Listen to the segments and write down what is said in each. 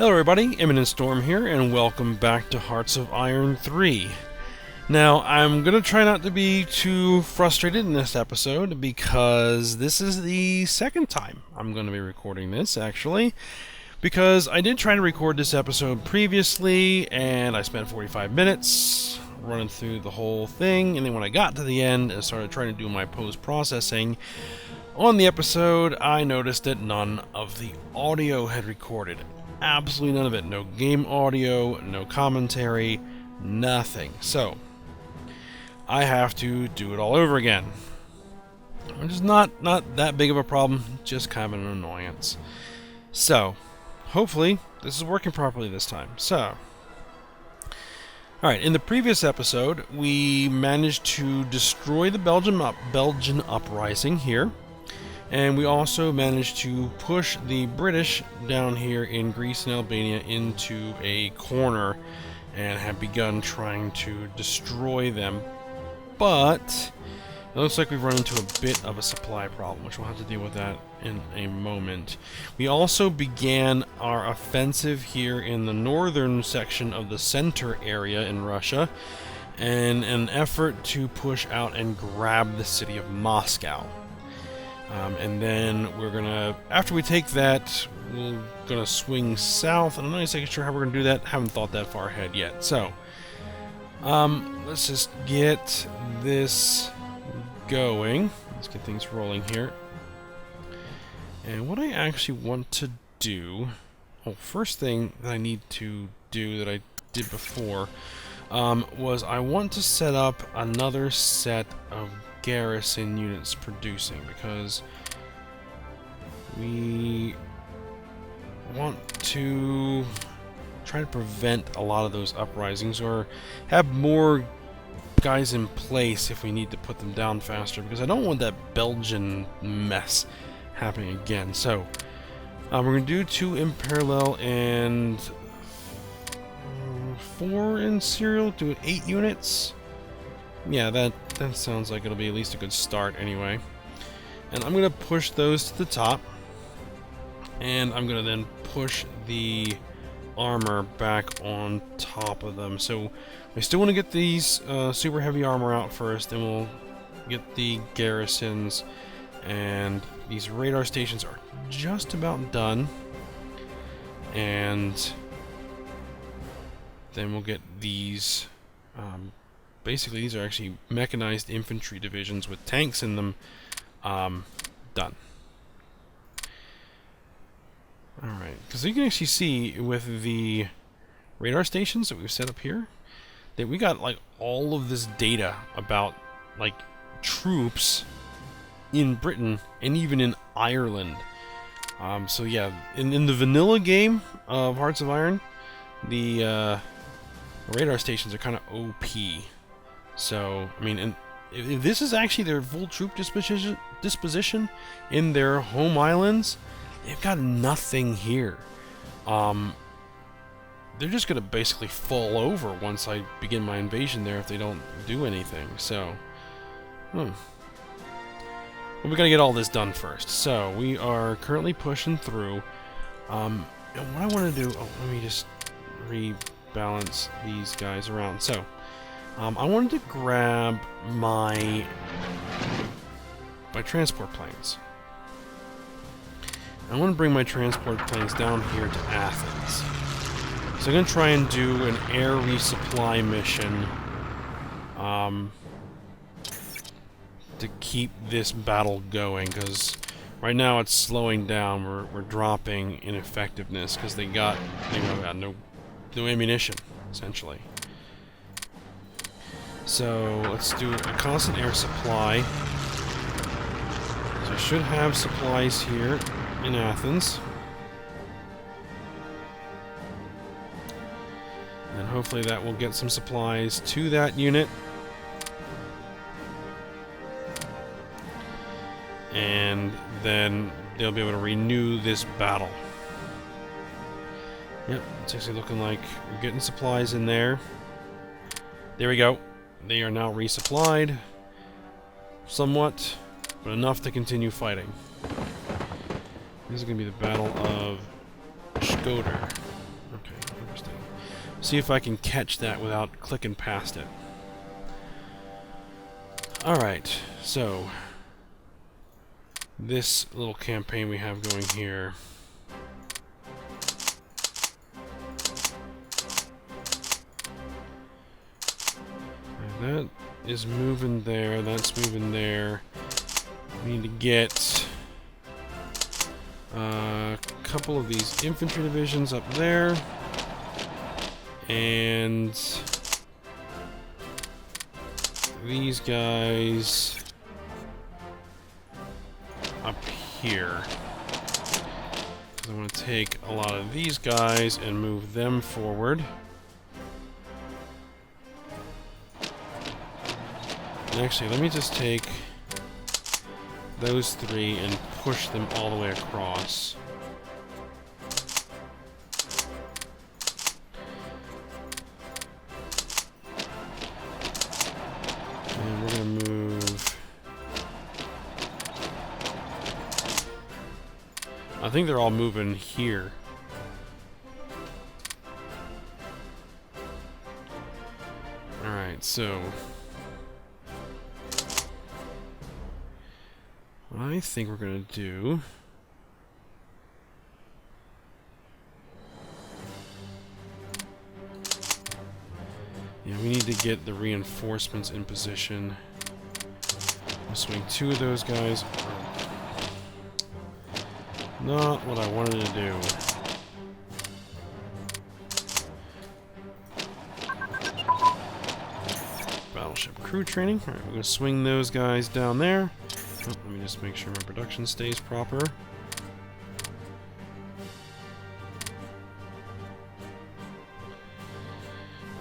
Hello everybody, Imminent Storm here, and welcome back to Hearts of Iron 3. Now, I'm going to try not to be too frustrated in this episode, because this is the second time I'm going to be recording this, actually. Because I did try to record this episode previously, and I spent 45 minutes running through the whole thing, and then when I got to the end and started trying to do my post-processing on the episode, I noticed that none of the audio had recorded. Absolutely none of it. No game audio, no commentary, nothing. So, I have to do it all over again. Which is not that big of a problem, just kind of an annoyance. So, hopefully, this is working properly this time. So, alright, in the previous episode, we managed to destroy the Belgian uprising here. And we also managed to push the British down here in Greece and Albania into a corner and have begun trying to destroy them. But it looks like we've run into a bit of a supply problem, which we'll have to deal with that in a moment. We also began our offensive here in the northern section of the center area in Russia in an effort to push out and grab the city of Moscow. And then we're gonna, after we take that, we're gonna swing south. And I'm not exactly sure how we're gonna do that. Haven't thought that far ahead yet. So, let's just get this going. Let's get things rolling here. And what I actually want to do, first thing that I need to do that I did before, was I want to set up another set of garrison units producing, because we want to try to prevent a lot of those uprisings, or have more guys in place if we need to put them down faster, because I don't want that Belgian mess happening again. So we're going to do 2 in parallel and 4 in serial, do it 8 units. Yeah, that sounds like it'll be at least a good start anyway. And I'm going to push those to the top. And I'm going to then push the armor back on top of them. So we still want to get these super heavy armor out first, then we'll get the garrisons. And these radar stations are just about done. And then we'll get these... basically, these are actually mechanized infantry divisions with tanks in them. Done. Alright, because you can actually see with the radar stations that we've set up here, that we got like all of this data about like troops in Britain and even in Ireland. So yeah, in the vanilla game of Hearts of Iron, the radar stations are kind of OP. So, I mean, and if this is actually their full troop disposition in their home islands, they've got nothing here. They're just going to basically fall over once I begin my invasion there if they don't do anything. So, well, we got to get all this done first. So, we are currently pushing through. And what I want to do... let me just rebalance these guys around. So, I wanted to grab my transport planes. I want to bring my transport planes down here to Athens. So I'm going to try and do an air resupply mission to keep this battle going, because right now it's slowing down. We're dropping in effectiveness because they got no ammunition, essentially. So let's do a constant air supply. So I should have supplies here in Athens. And hopefully that will get some supplies to that unit. And then they'll be able to renew this battle. Yep, it's actually looking like we're getting supplies in there. There we go. They are now resupplied. Somewhat, but enough to continue fighting. This is going to be the Battle of Götterdämmerung. See if I can catch that without clicking past it. Alright, so this little campaign we have going here. That is moving there, that's moving there. We need to get a couple of these infantry divisions up there. And these guys up here. I want to take a lot of these guys and move them forward. Actually, let me just take those three and push them all the way across. And we're going to move... I think they're all moving here. Alright, so... what I think we're going to do... yeah, we need to get the reinforcements in position. I'll swing two of those guys. Not what I wanted to do. Battleship crew training. Alright, we're going to swing those guys down there. Oh, let me just make sure my production stays proper.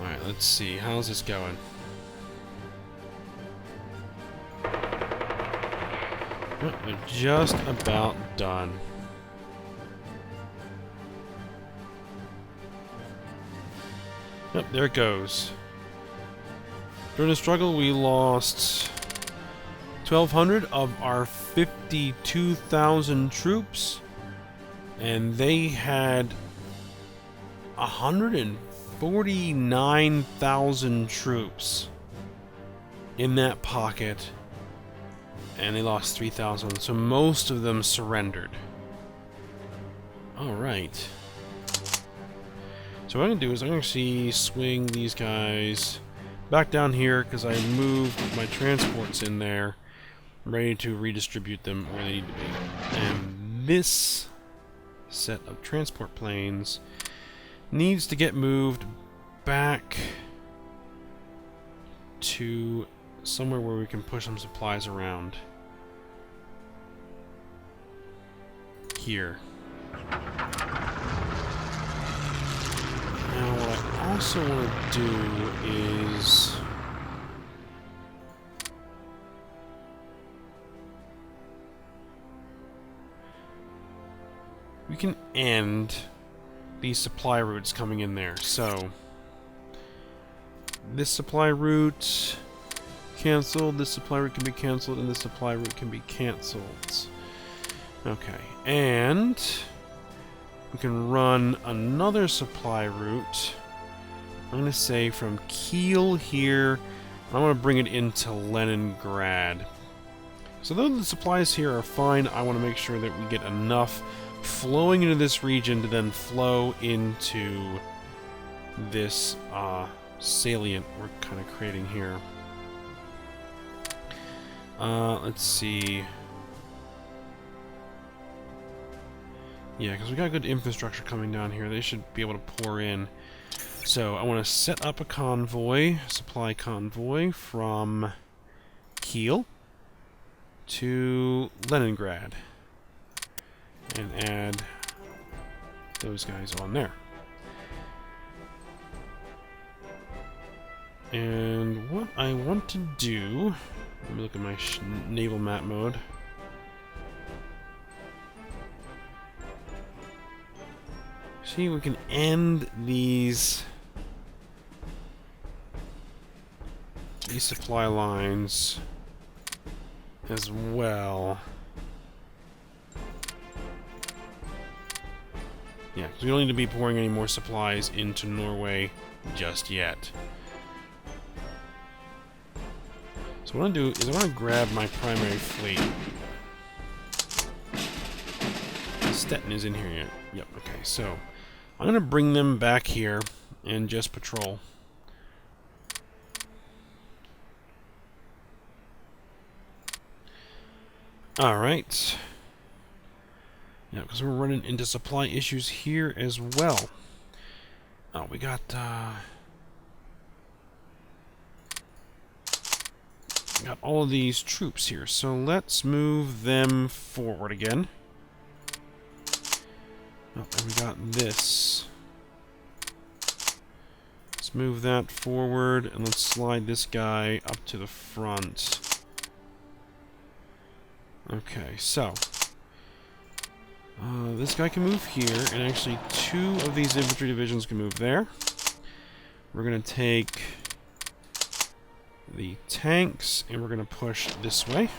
Alright, let's see. How's this going? Oh, they're just about done. Yep, there it goes. During the struggle, we lost 1,200 of our 52,000 troops, and they had 149,000 troops in that pocket, and they lost 3,000, so most of them surrendered. Alright. So what I'm going to do is I'm going to actually swing these guys back down here, because I moved my transports in there. I'm ready to redistribute them where they need to be. And this set of transport planes needs to get moved back to somewhere where we can push some supplies around. Here. Now what I also want to do is... we can end these supply routes coming in there. So, this supply route canceled, this supply route can be canceled, and this supply route can be canceled. Okay, and we can run another supply route. I'm going to say from Kiel here, I want to bring it into Leningrad. So though the supplies here are fine, I want to make sure that we get enough flowing into this region to then flow into this salient we're kind of creating here. Let's see. Yeah, because we got good infrastructure coming down here. They should be able to pour in. So I want to set up a convoy, supply convoy from Kiel to Leningrad. And add those guys on there. And what I want to do... let me look at my naval map mode. See, we can end these supply lines as well. Yeah, because we don't need to be pouring any more supplies into Norway just yet. So what I'm going to do is I want to grab my primary fleet. Stettin is in here yet. Yep, okay, so I'm going to bring them back here and just patrol. Alright. Yeah, because we're running into supply issues here as well. Oh, we got all of these troops here, so let's move them forward again. Oh, and we got this. Let's move that forward, and let's slide this guy up to the front. Okay, so this guy can move here, and actually 2 of these infantry divisions can move there. We're going to take the tanks, and we're going to push this way.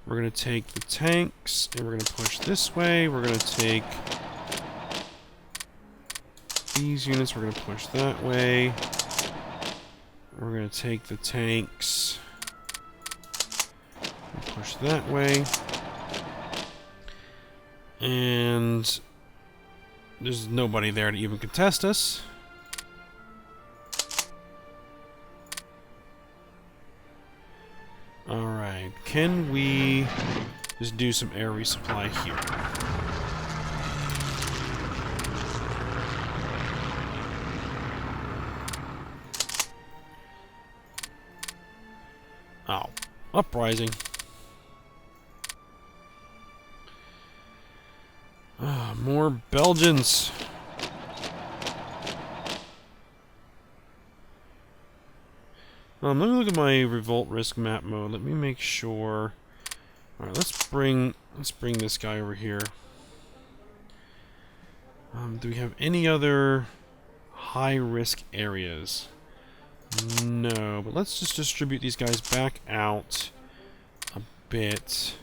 We're going to take the tanks, and we're going to push this way. We're going to take these units, we're going to push that way. We're going to take the tanks, push that way. And there's nobody there to even contest us. Alright, can we just do some air resupply here? Oh, uprising. Ah, more Belgians. Let me look at my revolt risk map mode. Let me make sure. All right, let's bring this guy over here. Do we have any other high risk areas? No, but let's just distribute these guys back out a bit.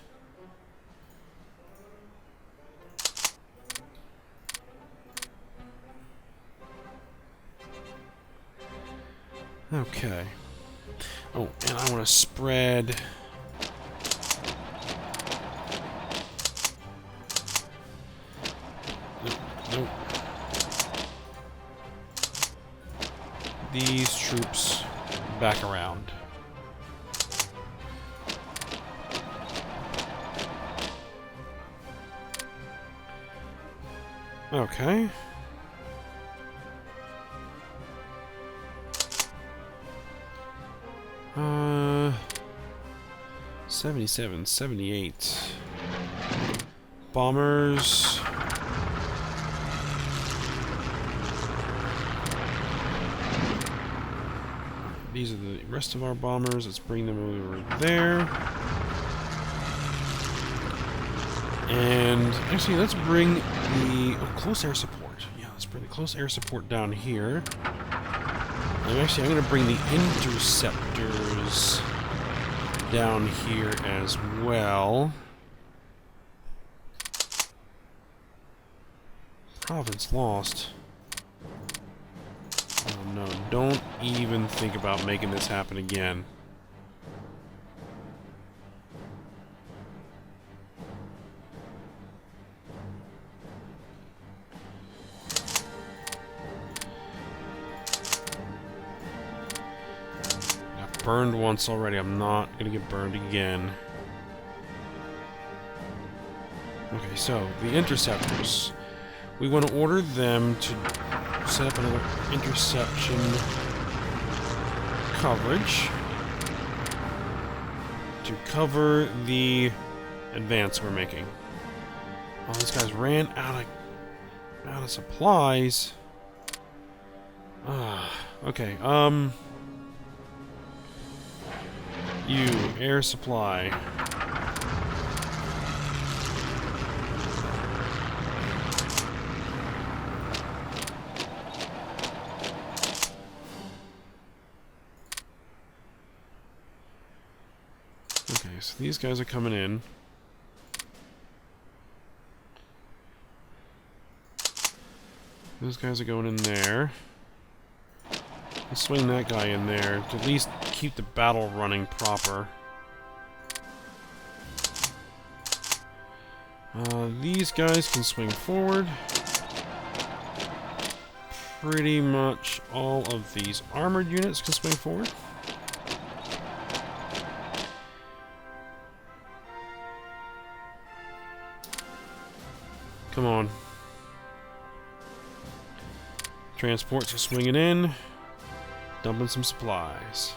Okay. Oh, and I want to spread. Nope. These troops back around. Okay. 77, 78. Bombers. These are the rest of our bombers. Let's bring them over there. And actually, let's bring the close air support. Yeah, let's bring the close air support down here. And actually, I'm going to bring the interceptors down here as well. Province lost. Oh no, don't even think about making this happen again. Got burned once already, I'm not gonna get burned again. Okay, so the interceptors. We want to order them to set up another interception coverage to cover the advance we're making. Oh, these guys ran out of supplies. Ah, okay. You air supply. So these guys are coming in. Those guys are going in there. Let's swing that guy in there to at least keep the battle running proper. These guys can swing forward. Pretty much all of these armored units can swing forward. Come on. Transports are swinging in, dumping some supplies.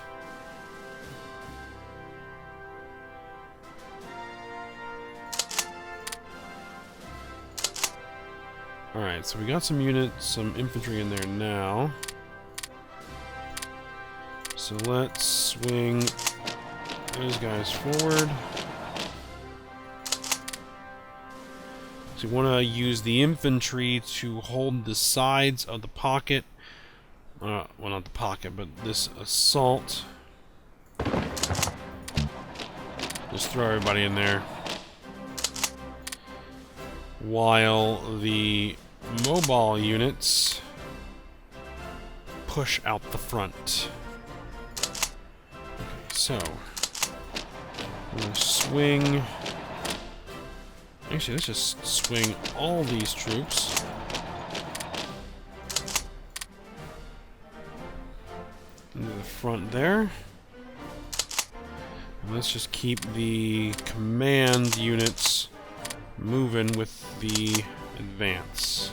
Alright, so we got some units, some infantry in there now. So let's swing those guys forward. So we want to use the infantry to hold the sides of the pocket. Well, not the pocket, but this assault. Just throw everybody in there. While the mobile units push out the front. Okay, so I'm gonna swing. Actually, let's just swing all these troops. Into the front there. And let's just keep the command units moving with the advance.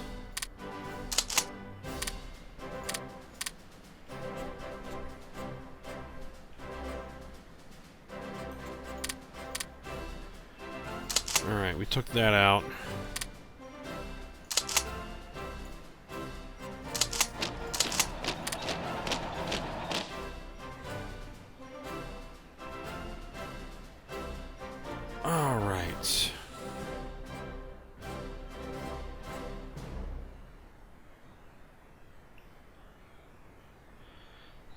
Alright, we took that out. Alright.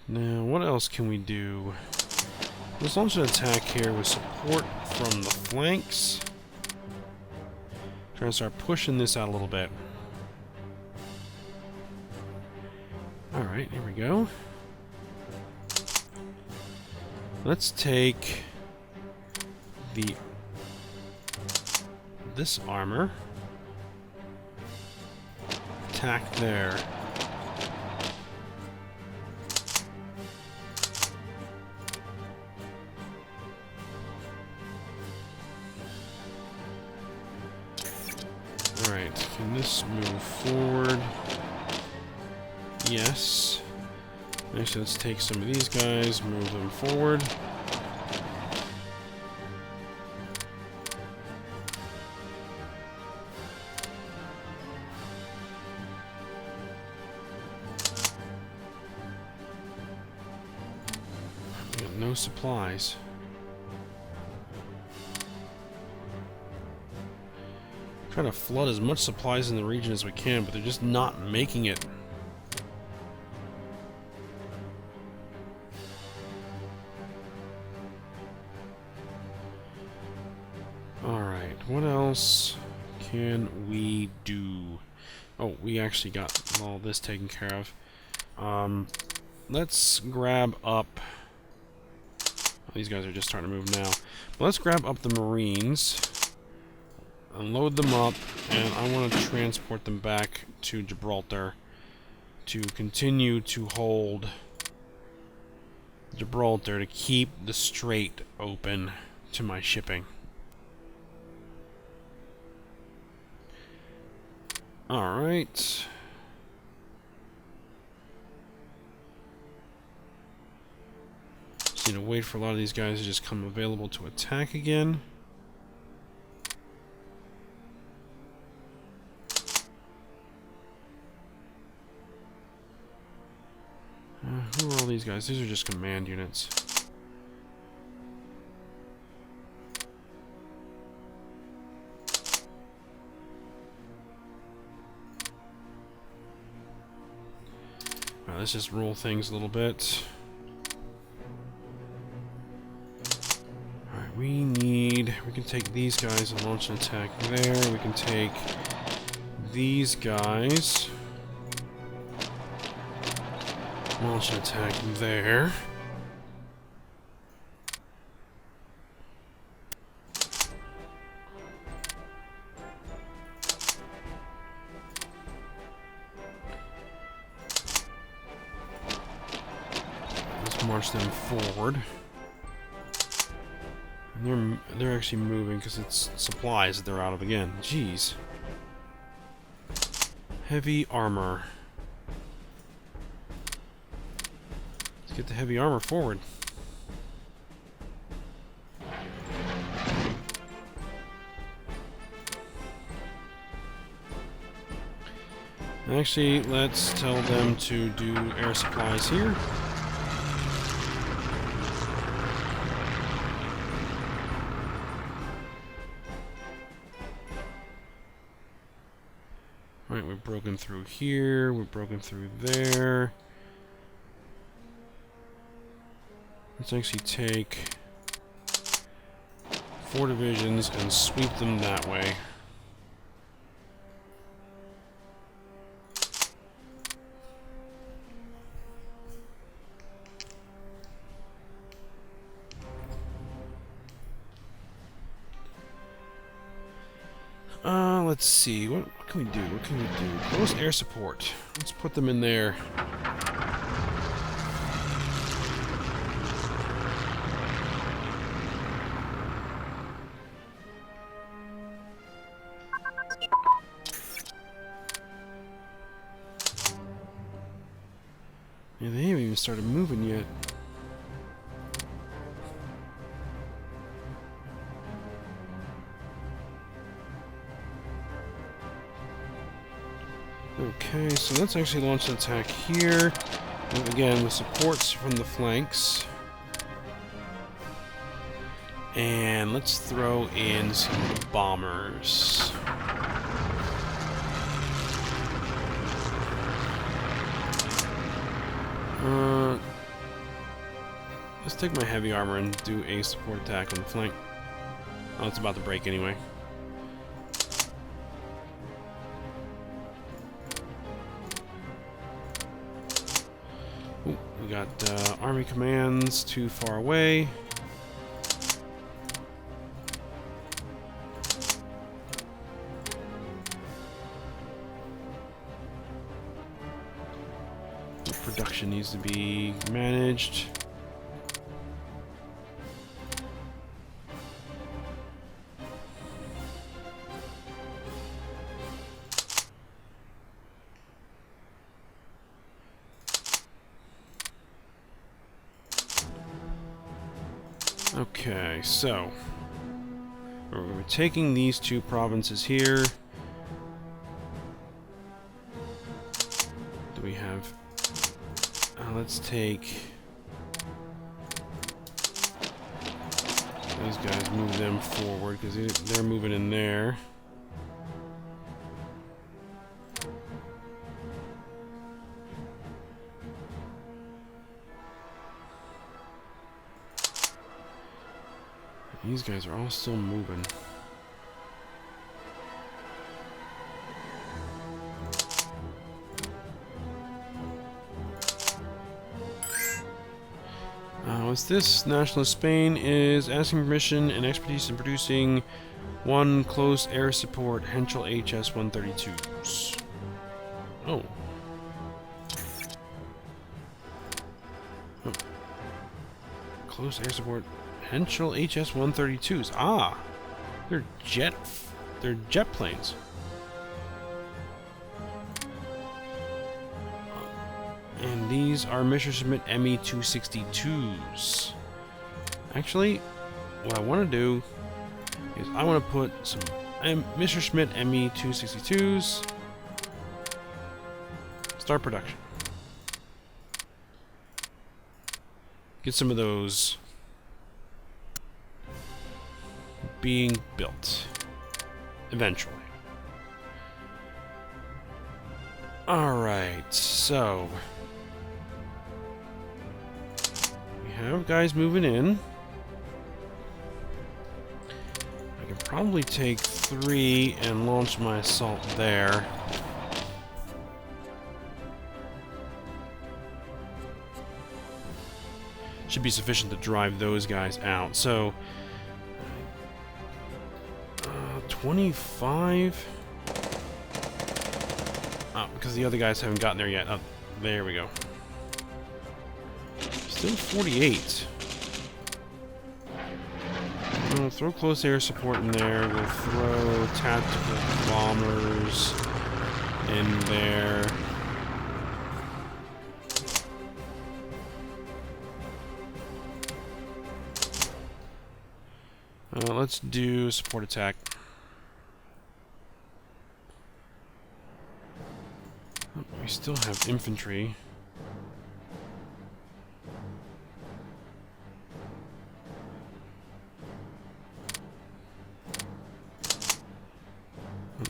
Now, what else can we do? Let's launch an attack here with support from the flanks. Trying to start pushing this out a little bit. Alright, here we go. Let's take this armor. Attack there. Alright, can this move forward? Yes. Actually, let's take some of these guys, move them forward. We got no supplies. Trying to flood as much supplies in the region as we can, but they're just not making it. Alright, what else can we do? Oh, we actually got all this taken care of. Let's grab up... These guys are just starting to move now. But let's grab up the Marines. Unload them up, and I want to transport them back to Gibraltar to continue to hold Gibraltar to keep the strait open to my shipping. Alright. Just need to wait for a lot of these guys to just come available to attack again. Who are all these guys? These are just command units. Alright, let's just roll things a little bit. Alright, we can take these guys and launch an attack there. We can take these guys. Launch an attack there. Let's march them forward. And they're actually moving because it's supplies that they're out of again. Jeez. Heavy armor. Let's get the heavy armor forward. Actually, let's tell them to do air supplies here. Alright, we've broken through here, we've broken through there. Let's actually take 4 divisions and sweep them that way. Let's see, what can we do? What can we do? Close air support. Let's put them in there. Yeah, they haven't even started moving yet. Okay, so let's actually launch an attack here. And again, with supports from the flanks. And let's throw in some bombers. Let's take my heavy armor and do a support attack on the flank. Oh, it's about to break anyway. Ooh, we got army commands too far away. Production needs to be managed. Okay, so we're taking these 2 provinces here. Do we have... let's take those guys, move them forward because they're moving in there. These guys are all still moving. What's this? Nationalist Spain is asking permission and expertise in producing 1 close air support Henschel HS-132s. Oh. Close air support Henschel HS-132s. Ah, they're jet planes. And these are Messerschmitt ME-262s. Actually, what I want to do is I want to put some Messerschmitt ME-262s. Start production. Get some of those being built eventually. Alright, so we have guys moving in. I can probably take 3 and launch my assault there. should be sufficient to drive those guys out. So 25. Oh, because the other guys haven't gotten there yet. Oh, there we go. Still 48. We'll throw close air support in there. We'll throw tactical bombers in there. Let's do support attack. Oh, we still have infantry.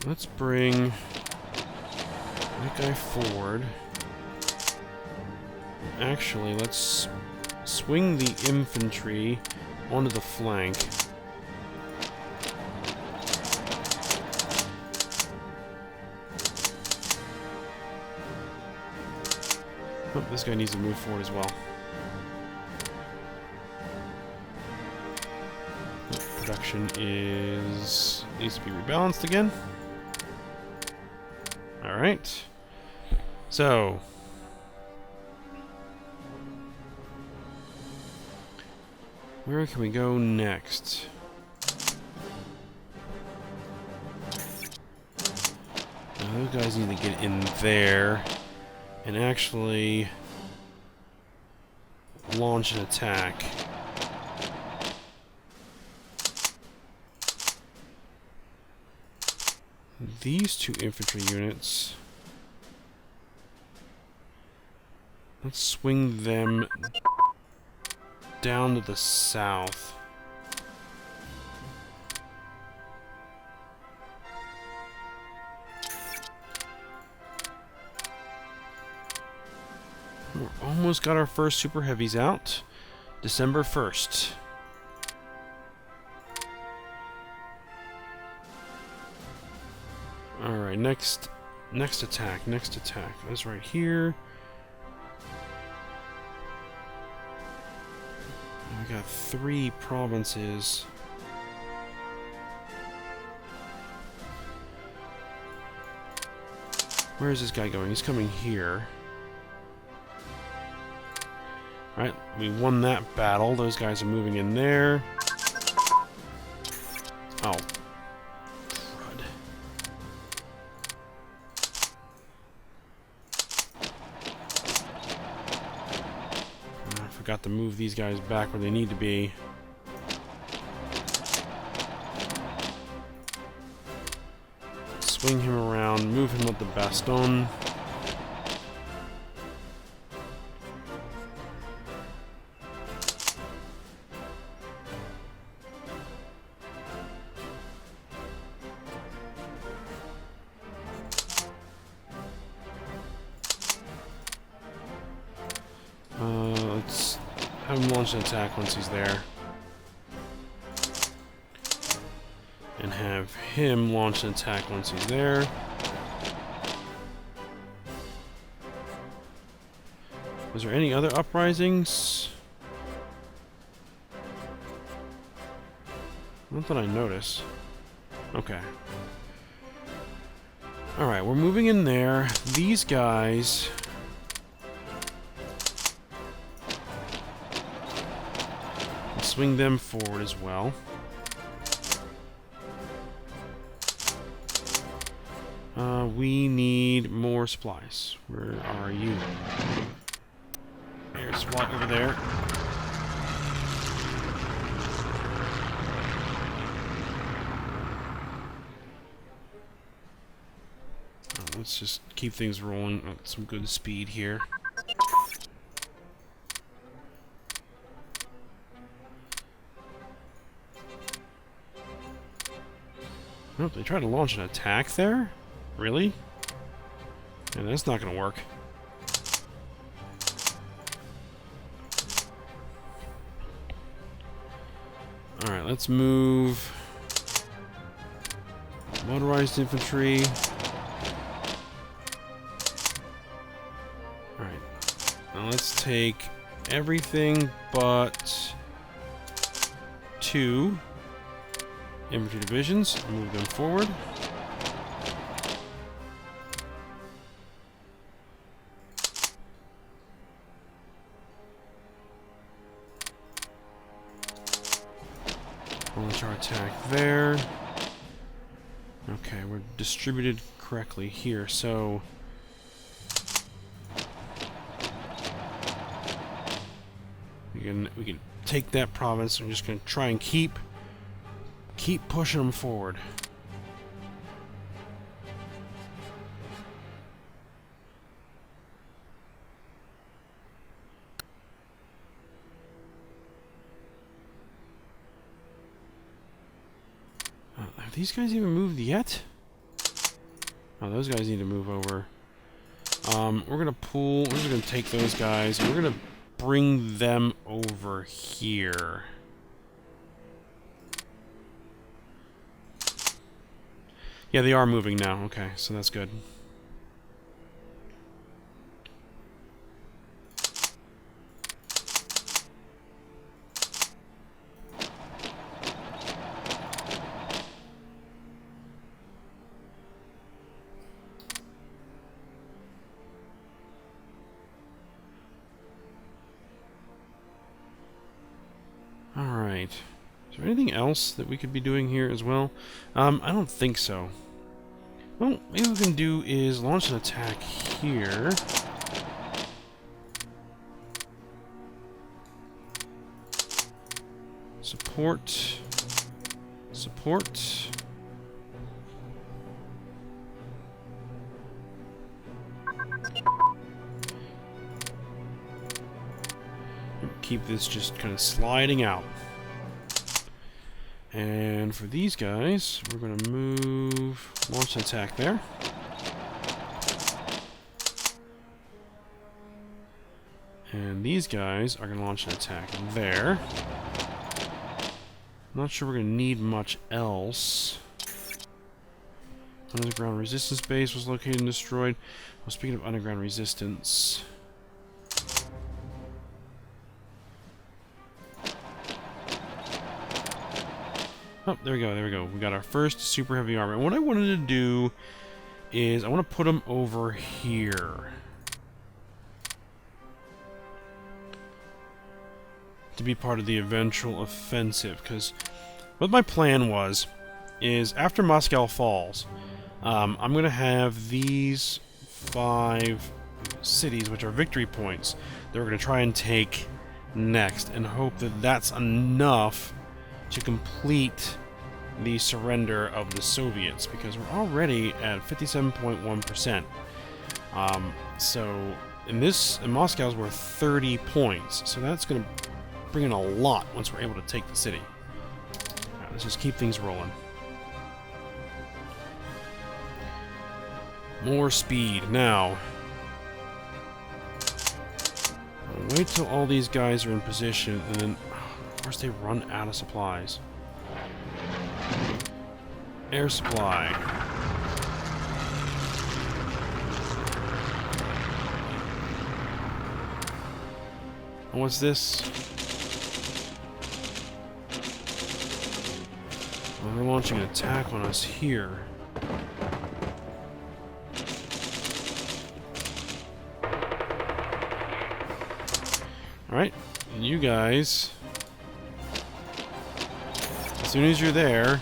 Let's bring that guy forward. Actually, let's swing the infantry onto the flank. Oh, this guy needs to move forward as well. Production needs to be rebalanced again. Alright. So where can we go next? Those guys need to get in there and actually launch an attack. These two infantry units, let's swing them down to the south. We're almost got our first super heavies out. December 1st. Alright, next attack. That's right here. We got 3 provinces. Where is this guy going? He's coming here. Alright, we won that battle. Those guys are moving in there. Oh. Crud. I forgot to move these guys back where they need to be. Swing him around, move him with the baston. Let's have him launch an attack once he's there. And have him launch an attack once he's there. Was there any other uprisings? Not that I notice. Okay. Alright, we're moving in there. These guys... swing them forward as well. We need more supplies. Where are you? There's one over there. Let's just keep things rolling at some good speed here. Oh, they tried to launch an attack there? Really? Yeah, that's not gonna work. Alright, let's move motorized infantry. Alright, now let's take everything but 2 infantry divisions. Move them forward. Launch our attack there. Okay, we're distributed correctly here, so we can take that province. We're just gonna try and keep pushing them forward. Have these guys even moved yet? Oh, those guys need to move over. We're gonna we're just gonna take those guys, and we're gonna bring them over here. Yeah, they are moving now. Okay, so that's good. Alright. Is there anything else that we could be doing here as well? I don't think so. Well, maybe what we can do is launch an attack here. Support. Support. Keep this just kind of sliding out. And for these guys, we're going to move, launch an attack there. And these guys are going to launch an attack there. Not sure we're going to need much else. Underground resistance base was located and destroyed. Well, speaking of underground resistance... Oh, there we go, there we go. We got our first super heavy armor. And what I wanted to do is I want to put them over here. To be part of the eventual offensive. Because what my plan was is after Moscow falls, I'm going to have these 5 cities, which are victory points, that we're going to try and take next. And hope that that's enough to complete the surrender of the Soviets, because we're already at 57.1%. So in Moscow's worth 30 points, so that's going to bring in a lot once we're able to take the city. Alright, let's just keep things rolling. More speed now. I'll wait till all these guys are in position, and then of course they run out of supplies. Air supply. And what's this? Well, they're launching an attack on us here. Alright, and you guys... As soon as you're there...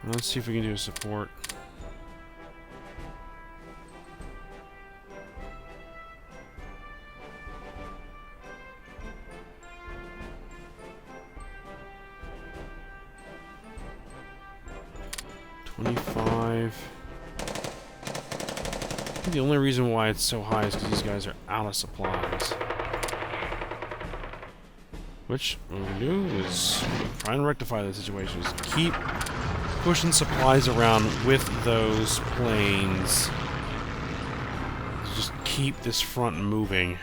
Let's see if we can do a support. $25. I think the only reason why it's so high is because these guys are out of supplies. Which, what we can do is try and rectify the situation. Just keep pushing supplies around with those planes. Just keep this front moving.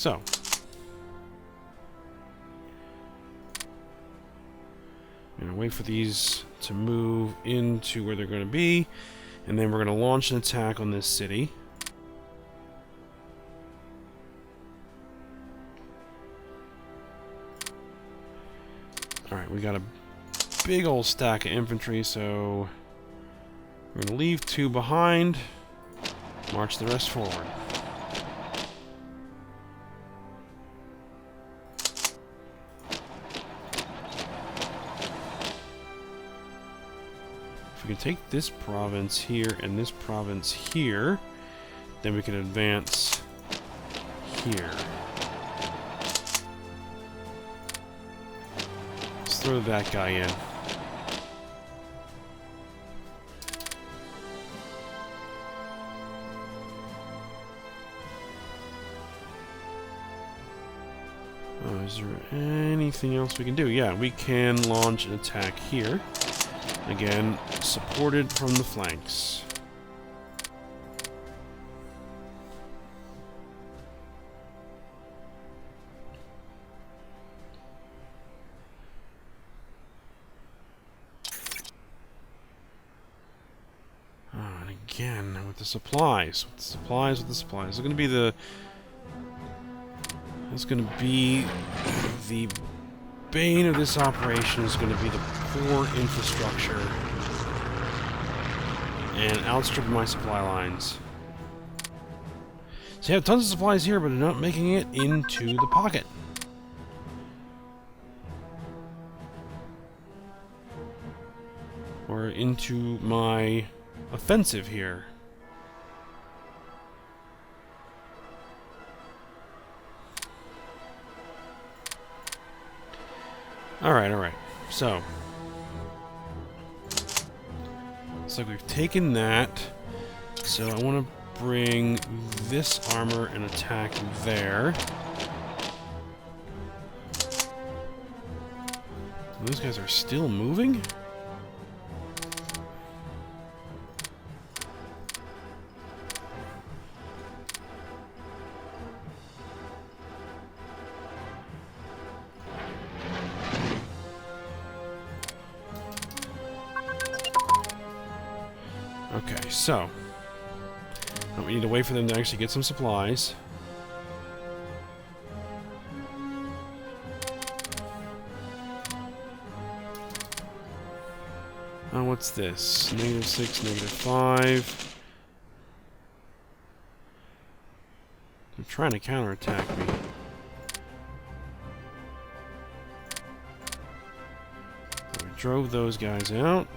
So, I'm going to wait for these to move into where they're going to be, and then we're going to launch an attack on this city. Alright, we got a big old stack of infantry, so we're going to leave 2 behind, march the rest forward. If we can take this province here and this province here, then we can advance here. Let's throw that guy in. Is there anything else we can do? Yeah, we can launch an attack here. Again, supported from the flanks. And again, with the supplies. It's going to be the... It's going to be the bane of this operation is going to be the poor infrastructure and outstripping my supply lines. So you have tons of supplies here, but they're not making it into the pocket. Or into my offensive here. Alright. So, looks like we've taken that. So I want to bring this armor and attack there. Those guys are still moving? Okay, so we need to wait for them to actually get some supplies. Oh, what's this? -6, -5. They're trying to counterattack me. We drove those guys out.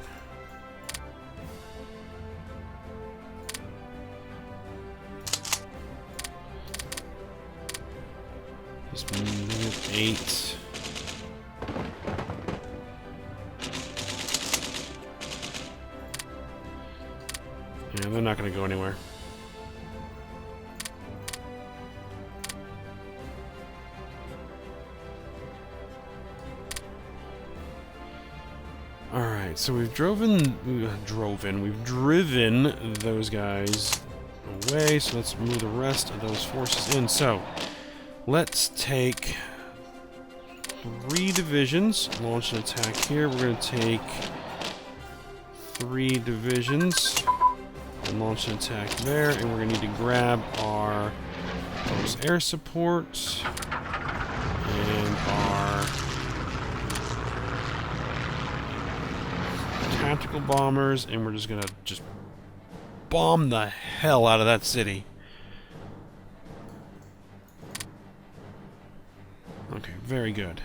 Just -8. Yeah, they're not going to go anywhere. Alright, so we've driven those guys away, so let's move the rest of those forces in. So, let's take 3 divisions, launch an attack here. We're going to take 3 divisions and launch an attack there, and we're going to need to grab our air support and our tactical bombers, and we're just going to bomb the hell out of that city. Okay, very good.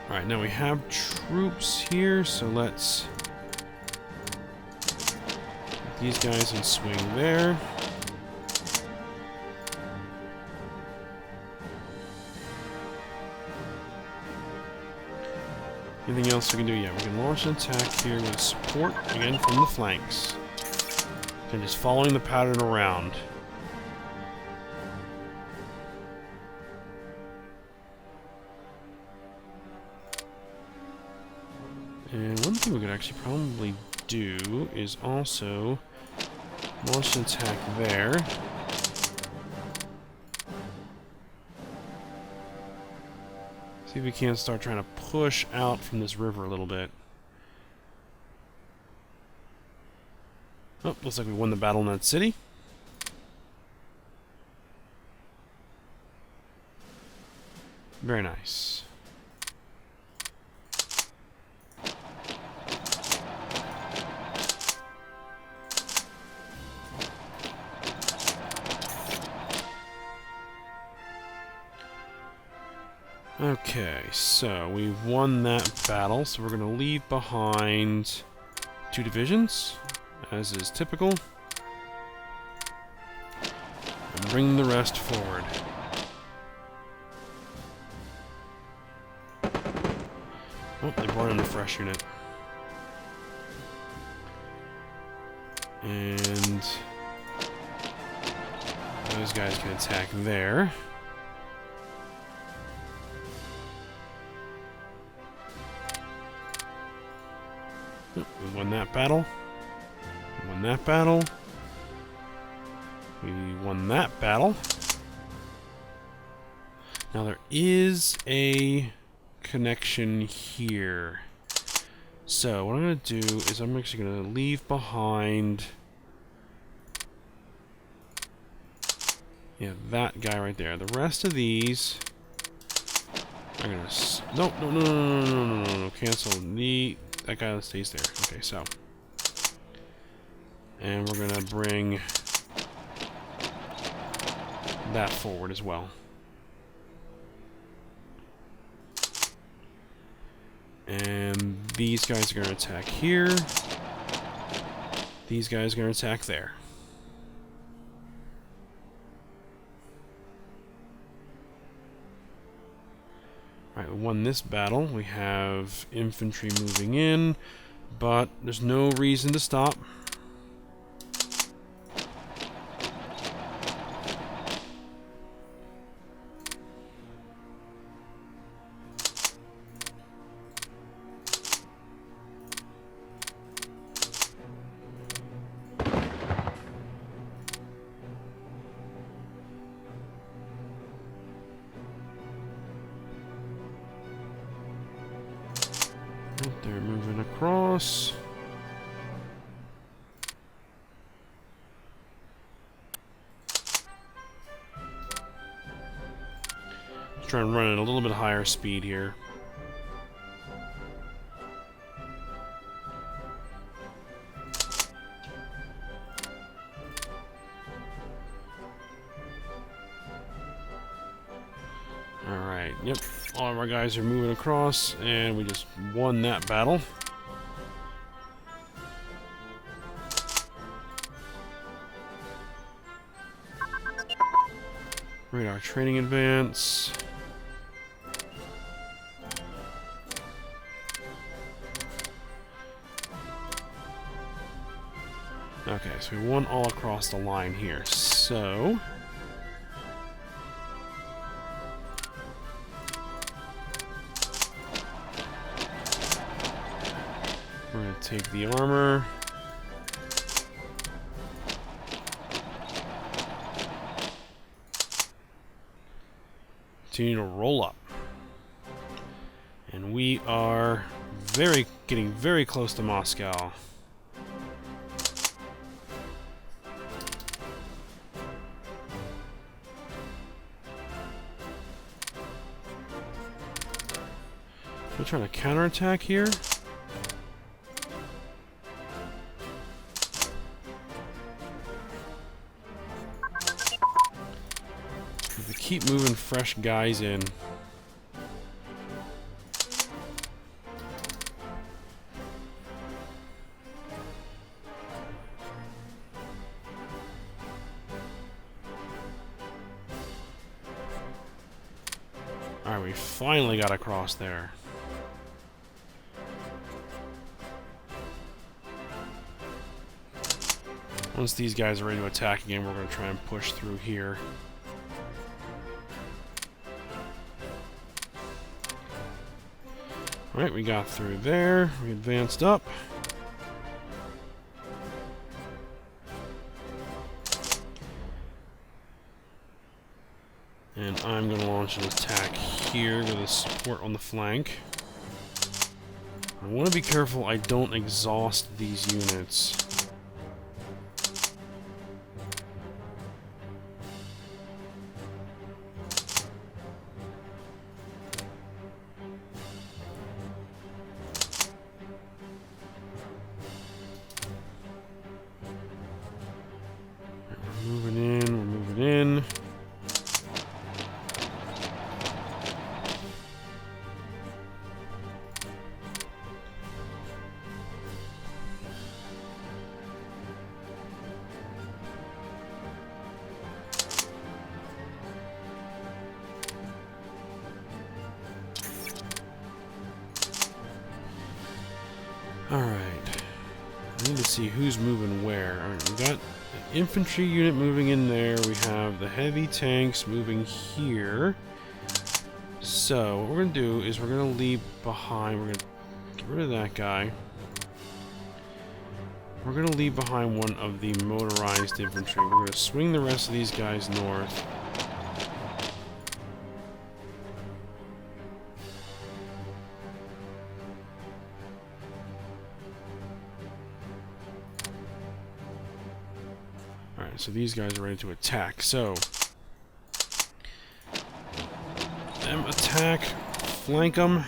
Alright, now we have troops here, so let's get these guys in swing there. Anything else we can do? Yeah, we can launch an attack here with support, again, from the flanks. And just following the pattern around. And one thing we could actually probably do is also Launch an attack there. See if we can't start trying to push out from this river a little bit. Oh, looks like we won the battle in that city. Very nice. Okay, so we've won that battle, so we're going to leave behind 2 divisions, as is typical, and bring the rest forward. Oh, they brought in a fresh unit. And those guys can attack there. We won that battle. We won that battle. We won that battle. Now there is a connection here. So what I'm going to do is I'm actually going to leave behind that guy right there. The rest of these are going to... No, cancel that guy that stays there. Okay, so. And we're going to bring that forward as well. And these guys are going to attack here. These guys are going to attack there. Alright, we won this battle. We have infantry moving in, but there's no reason to stop. They're moving across. Let's try and run at a little bit higher speed here. Alright, yep. All of our guys are moving across, and we just won that battle. Radar training advance. Okay, so we won all across the line here. So... we're going to take the armor. Continue to roll up. And we are getting very close to Moscow. We're trying to counterattack here. Keep moving fresh guys in. Alright, we finally got across there. Once these guys are ready to attack again, we're going to try and push through here. Alright, we got through there. We advanced up. And I'm going to launch an attack here with a support on the flank. I want to be careful I don't exhaust these units. We're moving in. Alright. I need to see who's moving where. Alright, we got an infantry unit moving in there. We have the heavy tanks moving here. So, what we're going to do is we're going to leave behind... We're going to get rid of that guy. We're going to leave behind one of the motorized infantry. We're going to swing the rest of these guys north. Alright, so these guys are ready to attack. So, them attack, flank them.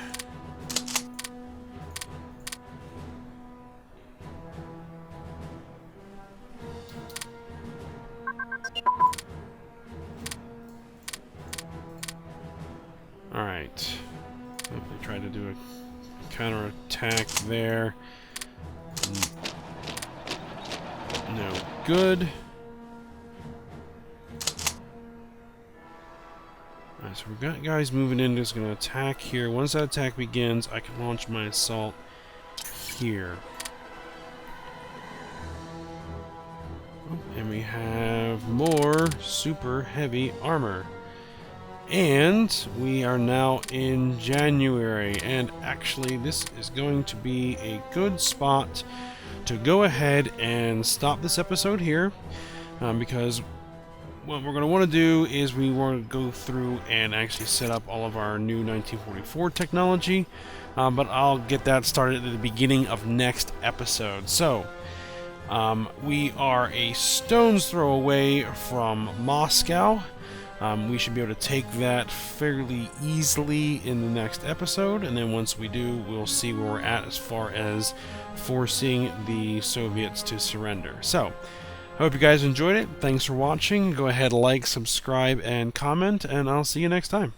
Alright. Oh, they tried to do a counter-attack there. No good. Alright, so we've got guys moving in that's going to attack here. Once that attack begins, I can launch my assault here. Oh, and we have more super heavy armor. And we are now in January, and actually this is going to be a good spot to go ahead and stop this episode here, because what we're going to want to do is we want to go through and actually set up all of our new 1944 technology, but I'll get that started at the beginning of next episode. So, we are a stone's throw away from Moscow. We should be able to take that fairly easily in the next episode, and then once we do, we'll see where we're at as far as forcing the Soviets to surrender. So, I hope you guys enjoyed it. Thanks for watching. Go ahead, like, subscribe, and comment, and I'll see you next time.